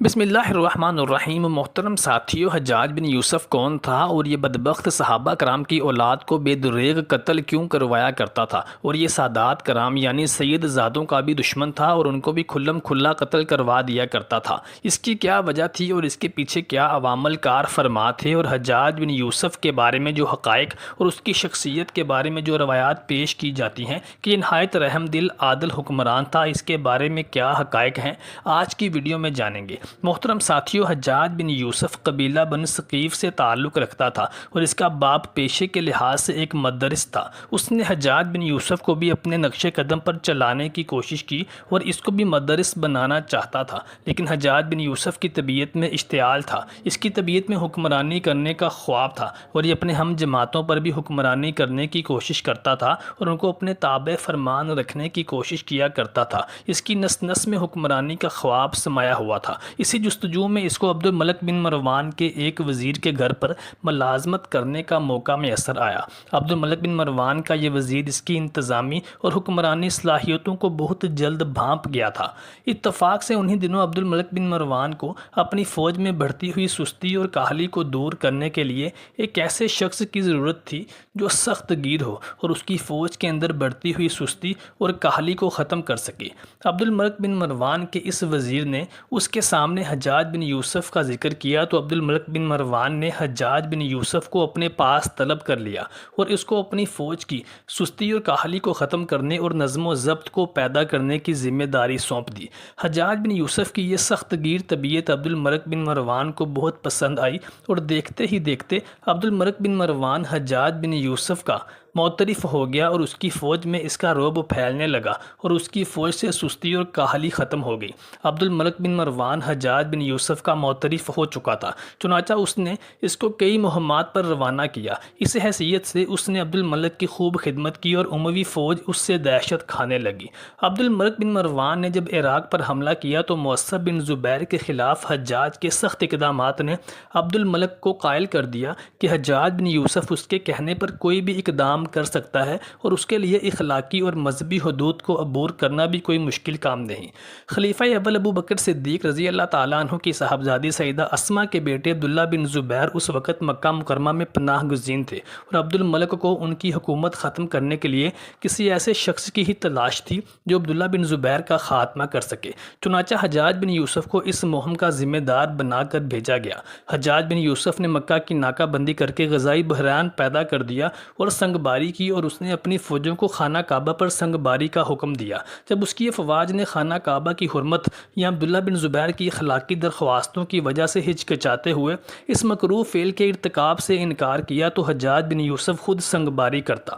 بسم اللہ الرحمن الرحیم۔ محترم ساتھیو، حجاج بن یوسف کون تھا اور یہ بدبخت صحابہ کرام کی اولاد کو بے دریغ قتل کیوں کروایا کرتا تھا، اور یہ سادات کرام یعنی سید زادوں کا بھی دشمن تھا اور ان کو بھی کھلم کھلا قتل کروا دیا کرتا تھا؟ اس کی کیا وجہ تھی اور اس کے پیچھے کیا عوامل کار فرما تھے؟ اور حجاج بن یوسف کے بارے میں جو حقائق اور اس کی شخصیت کے بارے میں جو روایات پیش کی جاتی ہیں کہ یہ نہایت رحم دل عادل حکمران تھا، اس کے بارے میں کیا حقائق ہیں آج کی ویڈیو میں جانیں گے۔ محترم ساتھیو، حجاج بن یوسف قبیلہ بن ثقیف سے تعلق رکھتا تھا اور اس کا باپ پیشے کے لحاظ سے ایک مدرس تھا۔ اس نے حجاج بن یوسف کو بھی اپنے نقش قدم پر چلانے کی کوشش کی اور اس کو بھی مدرس بنانا چاہتا تھا، لیکن حجاج بن یوسف کی طبیعت میں اشتعال تھا۔ اس کی طبیعت میں حکمرانی کرنے کا خواب تھا اور یہ اپنے ہم جماعتوں پر بھی حکمرانی کرنے کی کوشش کرتا تھا اور ان کو اپنے تابع فرمان رکھنے کی کوشش کیا کرتا تھا۔ اس کی نس نس میں حکمرانی کا خواب سمایا ہوا تھا۔ اسی جستجو میں اس کو عبد الملک بن مروان کے ایک وزیر کے گھر پر ملازمت کرنے کا موقع میسر آیا۔ عبد الملک بن مروان کا یہ وزیر اس کی انتظامی اور حکمرانی صلاحیتوں کو بہت جلد بھانپ گیا تھا۔ اتفاق سے انہی دنوں عبد الملک بن مروان کو اپنی فوج میں بڑھتی ہوئی سستی اور کاہلی کو دور کرنے کے لیے ایک ایسے شخص کی ضرورت تھی جو سخت گیر ہو اور اس کی فوج کے اندر بڑھتی ہوئی سستی اور کاہلی کو ختم کر سکے۔ عبد الملک بن مروان کے اس وزیر نے اس کے سامنے حجاج بن یوسف کا ذکر کیا تو عبد الملک بن مروان نے حجاج بن یوسف کو اپنے پاس طلب کر لیا اور اس کو اپنی فوج کی سستی اور کاہلی کو ختم کرنے اور نظم و ضبط کو پیدا کرنے کی ذمہ داری سونپ دی۔ حجاج بن یوسف کی یہ سخت گیر طبیعت عبد الملک بن مروان کو بہت پسند آئی اور دیکھتے ہی دیکھتے عبد الملک بن مروان حجاج بن یوسف کا معترف ہو گیا اور اس کی فوج میں اس کا رعب پھیلنے لگا اور اس کی فوج سے سستی اور کاہلی ختم ہو گئی۔ عبد الملک بن مروان حجاج بن یوسف کا معترف ہو چکا تھا، چنانچہ اس نے اس کو کئی مہمات پر روانہ کیا۔ اس حیثیت سے اس نے عبد الملک کی خوب خدمت کی اور اموی فوج اس سے دہشت کھانے لگی۔ عبد الملک بن مروان نے جب عراق پر حملہ کیا تو معصب بن زبیر کے خلاف حجاج کے سخت اقدامات نے عبد الملک کو قائل کر دیا کہ حجاج بن یوسف اس کے کہنے پر کوئی بھی اقدام کر سکتا ہے اور اس کے لیے اخلاقی اور مذہبی حدود کو عبور کرنا بھی کوئی مشکل کام نہیں۔ خلیفہ اول ابو بکر صدیق رضی اللہ تعالیٰ عنہ کی صاحبزادی سیدہ اسما کے بیٹے عبداللہ بن زبیر اس وقت مکہ مکرمہ میں پناہ گزین تھے اور عبد الملک کو ان کی حکومت ختم کرنے کے لیے کسی ایسے شخص کی ہی تلاش تھی جو عبداللہ بن زبیر کا خاتمہ کر سکے۔ چنانچہ حجاج بن یوسف کو اس مہم کا ذمہ دار بنا کر بھیجا گیا۔ حجاج بن یوسف نے مکہ کی ناکہ بندی کر کے غذائی بحران پیدا کر دیا اور سنگ باری کی اور اس نے اپنی فوجوں کو خانہ کعبہ پر سنگ باری کا حکم دیا۔ جب اس کی افواج نے خانہ کعبہ کی حرمت یا عبداللہ بن زبیر کی اخلاقی درخواستوں کی وجہ سے ہچکچاتے ہوئے اس مکروہ فعل کے ارتکاب سے انکار کیا تو حجاج بن یوسف خود سنگ باری کرتا۔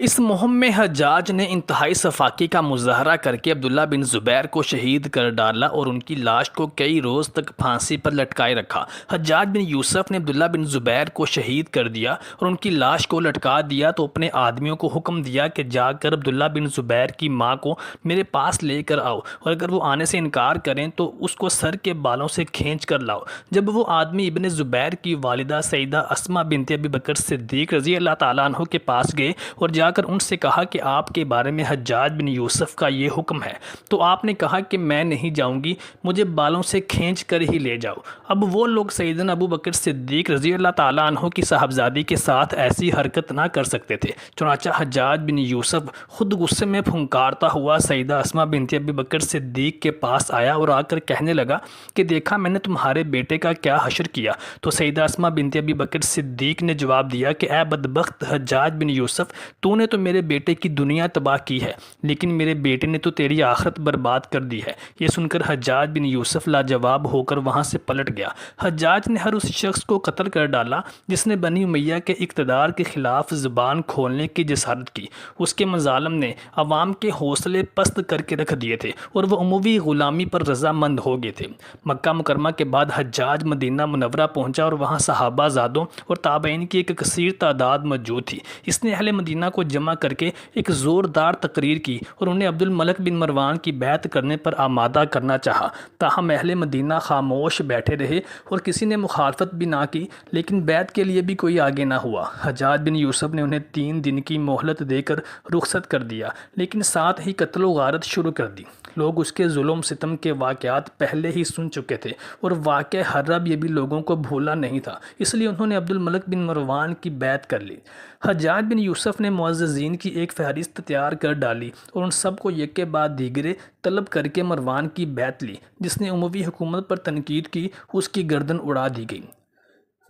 اس مہم میں حجاج نے انتہائی صفاقی کا مظاہرہ کر کے عبداللہ بن زبیر کو شہید کر ڈالا اور ان کی لاش کو کئی روز تک پھانسی پر لٹکائے رکھا۔ حجاج بن یوسف نے عبداللہ بن زبیر کو شہید کر دیا اور ان کی لاش کو لٹکا دیا تو اپنے آدمیوں کو حکم دیا کہ جا کر عبداللہ بن زبیر کی ماں کو میرے پاس لے کر آؤ اور اگر وہ آنے سے انکار کریں تو اس کو سر کے بالوں سے کھینچ کر لاؤ۔ جب وہ آدمی ابن زبیر کی والدہ سیدہ اسما بنت ابی بکر صدیق رضی اللہ تعالیٰ عنہ کے پاس گئے اور جا کر ان سے کہا کہ آپ کے بارے میں حجاج بن یوسف کا یہ حکم ہے، تو آپ نے کہا کہ میں نہیں جاؤں گی، مجھے بالوں سے کھینچ کر ہی لے جاؤ۔ اب وہ لوگ سیدنا ابو بکر صدیق رضی اللہ تعالیٰ عنہ کی صاحبزادی کے ساتھ ایسی حرکت نہ کر سکتے تھے، چنانچہ حجاج بن یوسف خود غصے میں پھنکارتا ہوا سیدہ اسما بنت ابی بکر صدیق کے پاس آیا اور آ کر کہنے لگا کہ دیکھا میں نے تمہارے بیٹے کا کیا حشر کیا۔ تو سیدہ اسما بنت ابی بکر صدیق نے جواب دیا کہ اے بدبخت حجاج بن یوسف، تو نے تو میرے بیٹے کی دنیا تباہ کی ہے لیکن میرے بیٹے نے تو تیری آخرت برباد کر دی ہے۔ یہ سن کر حجاج بن یوسف لاجواب ہو کر وہاں سے پلٹ گیا۔ حجاج نے ہر اس شخص کو قتل کر ڈالا جس نے بنی امیہ کے اقتدار کے خلاف زبان کھولنے کی جسارت کی۔ اس کے مظالم نے عوام کے حوصلے پست کر کے رکھ دیے تھے اور وہ اموی غلامی پر رضامند ہو گئے تھے۔ مکہ مکرمہ کے بعد حجاج مدینہ منورہ پہنچا اور وہاں صحابہ زادوں اور تابعین کی ایک کثیر تعداد موجود تھی۔ اس نے اہل مدینہ کو جمع کر کے ایک زوردار تقریر کی اور انہیں عبد الملک بن مروان کی بیعت کرنے پر آمادہ کرنا چاہا۔ تاہم اہل مدینہ خاموش بیٹھے رہے اور کسی نے مخالفت بھی نہ کی، لیکن بیعت کے لیے بھی کوئی آگے نہ ہوا۔ حجاج بن یوسف نے انہیں 3 دن کی مہلت دے کر رخصت کر دیا، لیکن ساتھ ہی قتل و غارت شروع کر دی۔ لوگ اس کے ظلم ستم کے واقعات پہلے ہی سن چکے تھے اور واقعہ حرہ یہ بھی لوگوں کو بھولا نہیں تھا، اس لیے انہوں نے عبد الملک بن مروان کی بیعت کر لی۔ حجاج بن یوسف نے معززین کی ایک فہرست تیار کر ڈالی اور ان سب کو یک کے بعد دیگرے طلب کر کے مروان کی بیعت لی۔ جس نے اموی حکومت پر تنقید کی، اس کی گردن اڑا دی گئی۔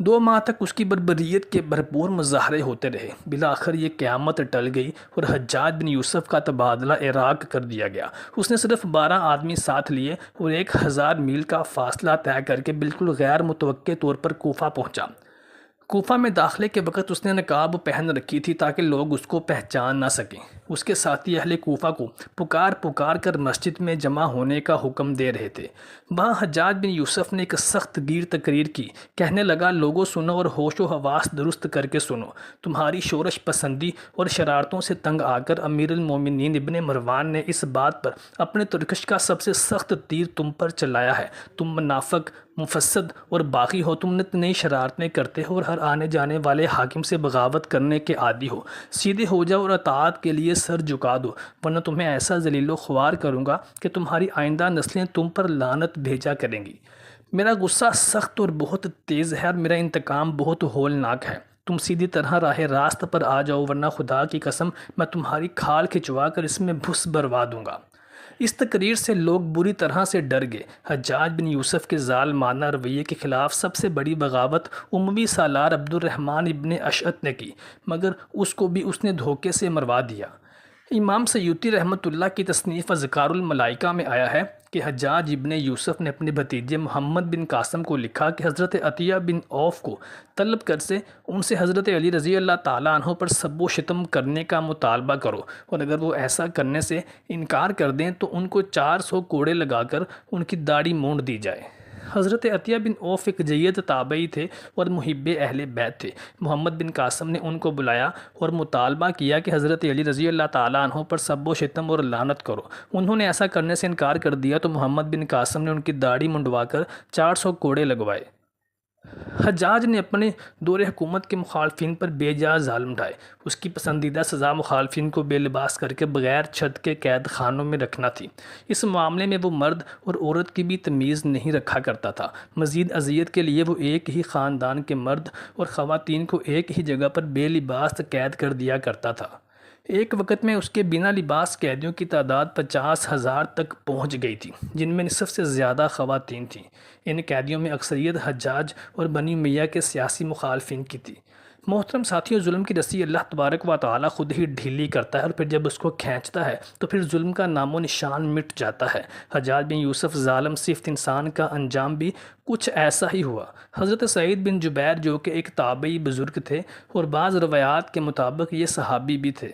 2 ماہ تک اس کی بربریت کے بھرپور مظاہرے ہوتے رہے۔ بالآخر یہ قیامت ٹل گئی اور حجاج بن یوسف کا تبادلہ عراق کر دیا گیا۔ اس نے صرف 12 آدمی ساتھ لیے اور 1000 میل کا فاصلہ طے کر کے بالکل غیر متوقع طور پر کوفہ پہنچا۔ کوفہ میں داخلے کے وقت اس نے نقاب پہن رکھی تھی تاکہ لوگ اس کو پہچان نہ سکیں۔ اس کے ساتھی اہل کوفہ کو پکار کر مسجد میں جمع ہونے کا حکم دے رہے تھے۔ وہاں حجاج بن یوسف نے ایک سخت گیر تقریر کی۔ کہنے لگا، لوگوں سنو اور ہوش و حواس درست کر کے سنو۔ تمہاری شورش پسندی اور شرارتوں سے تنگ آ کر امیر المومنین ابن مروان نے اس بات پر اپنے ترکش کا سب سے سخت تیر تم پر چلایا ہے۔ تم منافق، مفسد اور باغی ہو، تم نت نئی شرارتیں کرتے ہو اور ہر آنے جانے والے حاکم سے بغاوت کرنے کے عادی ہو۔ سیدھے ہو جاؤ اور اطاعت کے لیے سر جھکا دو، ورنہ تمہیں ایسا ذلیل و خوار کروں گا کہ تمہاری آئندہ نسلیں تم پر لعنت بھیجا کریں گی۔ میرا غصہ سخت اور بہت تیز ہے اور میرا انتقام بہت ہولناک ہے۔ تم سیدھی طرح راہ راست پر آ جاؤ، ورنہ خدا کی قسم میں تمہاری کھال کھچوا کر اس میں بھس بروا دوں گا۔ اس تقریر سے لوگ بری طرح سے ڈر گئے۔ حجاج بن یوسف کے ظالمانہ رویے کے خلاف سب سے بڑی بغاوت اموی سالار عبد الرحمن ابن اشعث نے کی، مگر اس کو بھی اس نے دھوکے سے مروا دیا۔ امام سیوطی رحمۃ اللہ کی تصنیف اذکار الملائکہ میں آیا ہے کہ حجاج ابن یوسف نے اپنے بھتیجے محمد بن قاسم کو لکھا کہ حضرت عطیہ بن عوف کو طلب کر سے ان سے حضرت علی رضی اللہ تعالیٰ عنہ پر سب و شتم کرنے کا مطالبہ کرو، اور اگر وہ ایسا کرنے سے انکار کر دیں تو ان کو 400 کوڑے لگا کر ان کی داڑھی مونڈ دی جائے۔ حضرت عطیہ بن عوف ایک جید تابعی تھے اور محب اہل بیت تھے۔ محمد بن قاسم نے ان کو بلایا اور مطالبہ کیا کہ حضرت علی رضی اللہ تعالیٰ عنہ پر سب و شتم اور لعنت کرو۔ انہوں نے ایسا کرنے سے انکار کر دیا تو محمد بن قاسم نے ان کی داڑھی منڈوا کر 400 کوڑے لگوائے۔ حجاج نے اپنے دور حکومت کے مخالفین پر بے جا ظالم ڈھائے۔ اس کی پسندیدہ سزا مخالفین کو بے لباس کر کے بغیر چھت کے قید خانوں میں رکھنا تھی۔ اس معاملے میں وہ مرد اور عورت کی بھی تمیز نہیں رکھا کرتا تھا۔ مزید اذیت کے لیے وہ ایک ہی خاندان کے مرد اور خواتین کو ایک ہی جگہ پر بے لباس قید کر دیا کرتا تھا۔ ایک وقت میں اس کے بنا لباس قیدیوں کی تعداد 50,000 تک پہنچ گئی تھی، جن میں نصف سے زیادہ خواتین تھیں۔ ان قیدیوں میں اکثریت حجاج اور بنی امیہ کے سیاسی مخالفین کی تھی۔ محترم ساتھیوں، ظلم کی رسی اللہ تبارک و تعالیٰ خود ہی ڈھیلی کرتا ہے اور پھر جب اس کو کھینچتا ہے تو پھر ظلم کا نام و نشان مٹ جاتا ہے۔ حجاج بن یوسف ظالم صفت انسان کا انجام بھی کچھ ایسا ہی ہوا۔ حضرت سعید بن جبیر جو کہ ایک تابعی بزرگ تھے اور بعض روایات کے مطابق یہ صحابی بھی تھے،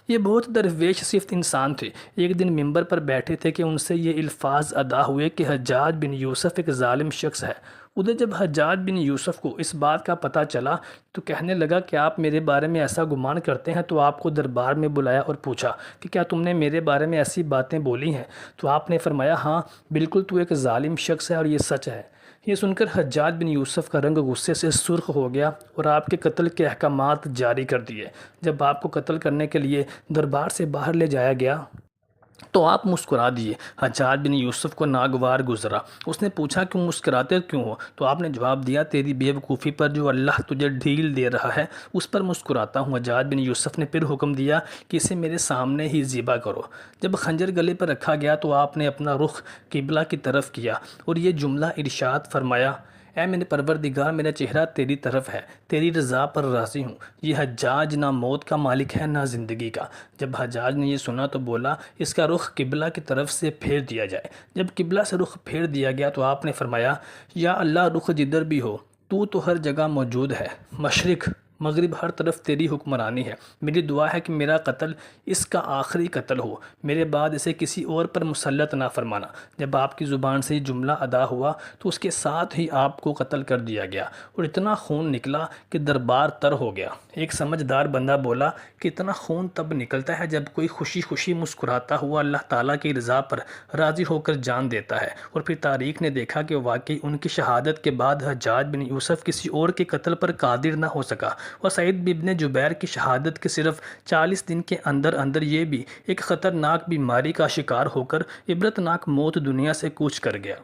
یہ بہت درویش صفت انسان تھے۔ ایک دن ممبر پر بیٹھے تھے کہ ان سے یہ الفاظ ادا ہوئے کہ حجاج بن یوسف ایک ظالم شخص ہے۔ ادھر جب حجاج بن یوسف کو اس بات کا پتہ چلا تو کہنے لگا کہ آپ میرے بارے میں ایسا گمان کرتے ہیں، تو آپ کو دربار میں بلایا اور پوچھا کہ کیا تم نے میرے بارے میں ایسی باتیں بولی ہیں؟ تو آپ نے فرمایا، ہاں بالکل، تو ایک ظالم شخص ہے اور یہ سچ ہے۔ یہ سن کر حجاج بن یوسف کا رنگ غصے سے سرخ ہو گیا اور آپ کے قتل کے احکامات جاری کر دیے۔ جب آپ کو قتل کرنے کے لیے دربار سے باہر لے جایا گیا تو آپ مسکرا دیے۔ حجاج بن یوسف کو ناگوار گزرا۔ اس نے پوچھا کیوں مسکراتے کیوں ہو؟ تو آپ نے جواب دیا، تیری بے وقوفی پر جو اللہ تجھے ڈھیل دے رہا ہے اس پر مسکراتا ہوں۔ حجاج بن یوسف نے پھر حکم دیا کہ اسے میرے سامنے ہی ذبح کرو۔ جب خنجر گلے پر رکھا گیا تو آپ نے اپنا رخ قبلہ کی طرف کیا اور یہ جملہ ارشاد فرمایا، اے میرے پروردگار، میرا چہرہ تیری طرف ہے، تیری رضا پر راضی ہوں۔ یہ حجاج نہ موت کا مالک ہے نہ زندگی کا۔ جب حجاج نے یہ سنا تو بولا، اس کا رخ قبلہ کی طرف سے پھیر دیا جائے۔ جب قبلہ سے رخ پھیر دیا گیا تو آپ نے فرمایا، یا اللہ، رخ جدھر بھی ہو تو ہر جگہ موجود ہے، مشرق، مغرب ہر طرف تیری حکمرانی ہے، میری دعا ہے کہ میرا قتل اس کا آخری قتل ہو، میرے بعد اسے کسی اور پر مسلط نہ فرمانا۔ جب آپ کی زبان سے یہ جملہ ادا ہوا تو اس کے ساتھ ہی آپ کو قتل کر دیا گیا اور اتنا خون نکلا کہ دربار تر ہو گیا۔ ایک سمجھدار بندہ بولا کہ اتنا خون تب نکلتا ہے جب کوئی خوشی خوشی مسکراتا ہوا اللہ تعالیٰ کی رضا پر راضی ہو کر جان دیتا ہے۔ اور پھر تاریخ نے دیکھا کہ واقعی ان کی شہادت کے بعد حجاج بن یوسف کسی اور کے قتل پر قادر نہ ہو سکا، اور سعید بن جبیر کی شہادت کے صرف 40 دن کے اندر اندر یہ بھی ایک خطرناک بیماری کا شکار ہو کر عبرتناک موت دنیا سے کوچ کر گیا۔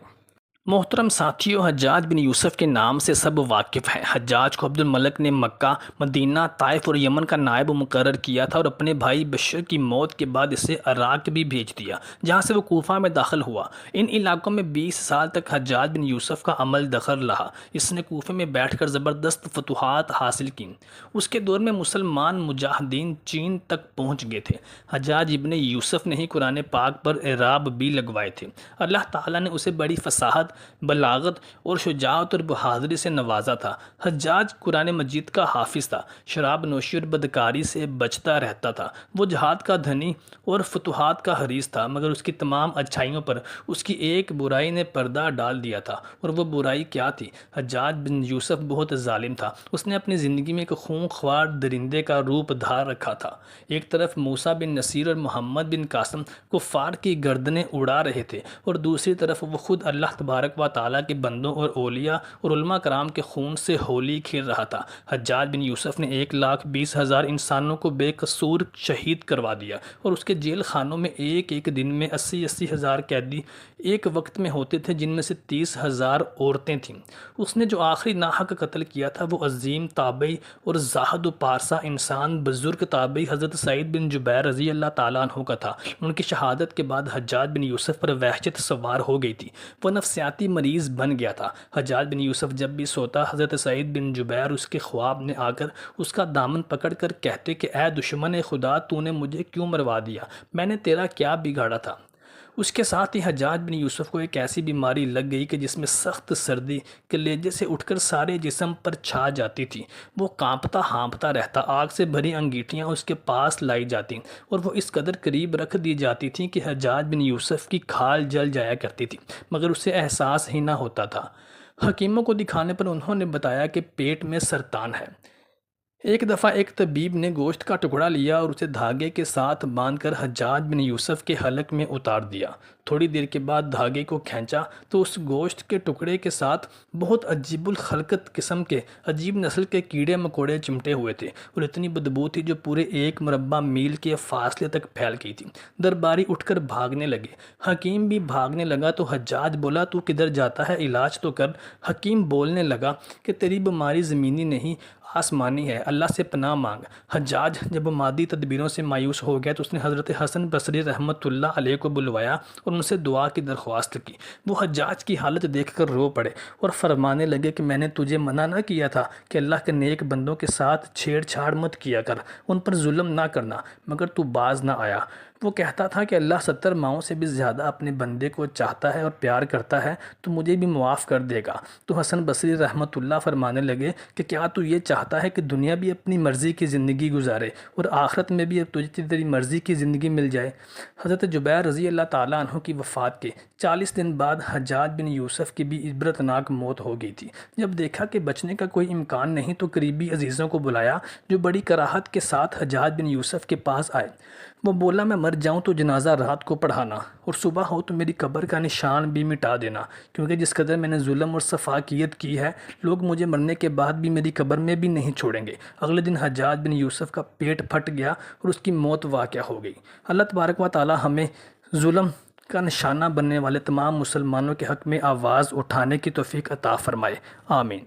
محترم ساتھیو، حجاج بن یوسف کے نام سے سب واقف ہیں۔ حجاج کو عبد الملک نے مکہ، مدینہ، طائف اور یمن کا نائب مقرر کیا تھا اور اپنے بھائی بشر کی موت کے بعد اسے عراق بھی بھیج دیا، جہاں سے وہ کوفہ میں داخل ہوا۔ ان علاقوں میں 20 سال تک حجاج بن یوسف کا عمل دخل رہا۔ اس نے کوفے میں بیٹھ کر زبردست فتوحات حاصل کی۔ اس کے دور میں مسلمان مجاہدین چین تک پہنچ گئے تھے۔ حجاج ابن یوسف نے ہی قرآن پاک پر اعراب بھی لگوائے تھے۔ اللہ تعالیٰ نے اسے بڑی فصاحت، بلاغت اور شجاعت اور بہادری سے نوازا تھا۔ حجاج قرآن مجید کا حافظ تھا، شراب نوشی اور بدکاری سے بچتا رہتا تھا۔ وہ جہاد کا دھنی اور فتوحات کا حریص تھا، مگر اس کی تمام اچھائیوں پر اس کی ایک برائی نے پردہ ڈال دیا تھا، اور وہ برائی کیا تھی؟ حجاج بن یوسف بہت ظالم تھا۔ اس نے اپنی زندگی میں ایک خونخوار درندے کا روپ دھار رکھا تھا۔ ایک طرف موسیٰ بن نصیر اور محمد بن قاسم کفار کی گردنیں اڑا رہے تھے، اور دوسری طرف وہ خود اللہ تبارک و تعالیٰ کے بندوں اور اولیاء اور علماء کرام کے خون سے ہولی کھیل رہا تھا۔ حجاج بن یوسف نے 1,20,000 انسانوں کو بے قصور شہید کروا دیا، اور اس کے جیل خانوں میں ایک ایک دن میں 80,000 ہزار قیدی ایک وقت میں ہوتے تھے، جن میں سے 30,000 عورتیں تھیں۔ اس نے جو آخری ناحق قتل کیا تھا وہ عظیم تابعی اور زاہد و پارسا انسان بزرگ تابعی حضرت سعید بن جبیر رضی اللہ تعالیٰ عنہ کا تھا۔ ان کی شہادت کے بعد حجاج بن یوسف پر وحشت سوار ہو گئی تھی، وہ نفسیاتی مریض بن گیا تھا۔ حجاج بن یوسف جب بھی سوتا، حضرت سعید بن جبیر اس کے خواب میں آ کر اس کا دامن پکڑ کر کہتے کہ اے دشمن خدا، تو نے مجھے کیوں مروا دیا؟ میں نے تیرا کیا بگاڑا تھا؟ اس کے ساتھ ہی حجاج بن یوسف کو ایک ایسی بیماری لگ گئی کہ جس میں سخت سردی کلیجے سے اٹھ کر سارے جسم پر چھا جاتی تھی۔ وہ کانپتا ہانپتا رہتا، آگ سے بھری انگیٹھیاں اس کے پاس لائی جاتیں اور وہ اس قدر قریب رکھ دی جاتی تھیں کہ حجاج بن یوسف کی کھال جل جایا کرتی تھی، مگر اسے احساس ہی نہ ہوتا تھا۔ حکیموں کو دکھانے پر انہوں نے بتایا کہ پیٹ میں سرطان ہے۔ ایک دفعہ ایک طبیب نے گوشت کا ٹکڑا لیا اور اسے دھاگے کے ساتھ باندھ کر حجاج بن یوسف کے حلق میں اتار دیا۔ تھوڑی دیر کے بعد دھاگے کو کھینچا تو اس گوشت کے ٹکڑے کے ساتھ بہت عجیب الخلقت قسم کے عجیب نسل کے کیڑے مکوڑے چمٹے ہوئے تھے، اور اتنی بدبو تھی جو پورے 1 مربع میل کے فاصلے تک پھیل گئی تھی۔ درباری اٹھ کر بھاگنے لگے، حکیم بھی بھاگنے لگا تو حجاج بولا تو کدھر جاتا ہے، علاج تو کر۔ حکیم بولنے لگا کہ تیری بیماری زمینی نہیں آسمانی ہے، اللہ سے پناہ مانگ۔ حجاج جب مادی تدبیروں سے مایوس ہو گیا تو اس نے حضرت حسن بصری رحمۃ اللہ علیہ کو بلوایا اور ان سے دعا کی درخواست کی۔ وہ حجاج کی حالت دیکھ کر رو پڑے اور فرمانے لگے کہ میں نے تجھے منع نہ کیا تھا کہ اللہ کے نیک بندوں کے ساتھ چھیڑ چھاڑ مت کیا کر، ان پر ظلم نہ کرنا، مگر تو باز نہ آیا۔ وہ کہتا تھا کہ اللہ 70 ماؤں سے بھی زیادہ اپنے بندے کو چاہتا ہے اور پیار کرتا ہے تو مجھے بھی معاف کر دے گا۔ تو حسن بصری رحمۃ اللہ فرمانے لگے کہ کیا تو یہ چاہتا ہے کہ دنیا بھی اپنی مرضی کی زندگی گزارے اور آخرت میں بھی تجھے تیری مرضی کی زندگی مل جائے؟ حضرت جبیر رضی اللہ تعالیٰ عنہ کی وفات کے 40 دن بعد حجاج بن یوسف کی بھی عبرتناک موت ہو گئی تھی۔ جب دیکھا کہ بچنے کا کوئی امکان نہیں تو قریبی عزیزوں کو بلایا، جو بڑی کراہت کے ساتھ حجاج بن یوسف کے پاس آئے۔ وہ بولا میں مر جاؤں تو جنازہ رات کو پڑھانا، اور صبح ہو تو میری قبر کا نشان بھی مٹا دینا، کیونکہ جس قدر میں نے ظلم اور سفاکیت کی ہے، لوگ مجھے مرنے کے بعد بھی میری قبر میں بھی نہیں چھوڑیں گے۔ اگلے دن حجاج بن یوسف کا پیٹ پھٹ گیا اور اس کی موت واقع ہو گئی۔ اللہ تبارک و تعالی ہمیں ظلم کا نشانہ بننے والے تمام مسلمانوں کے حق میں آواز اٹھانے کی توفیق عطا فرمائے، آمین۔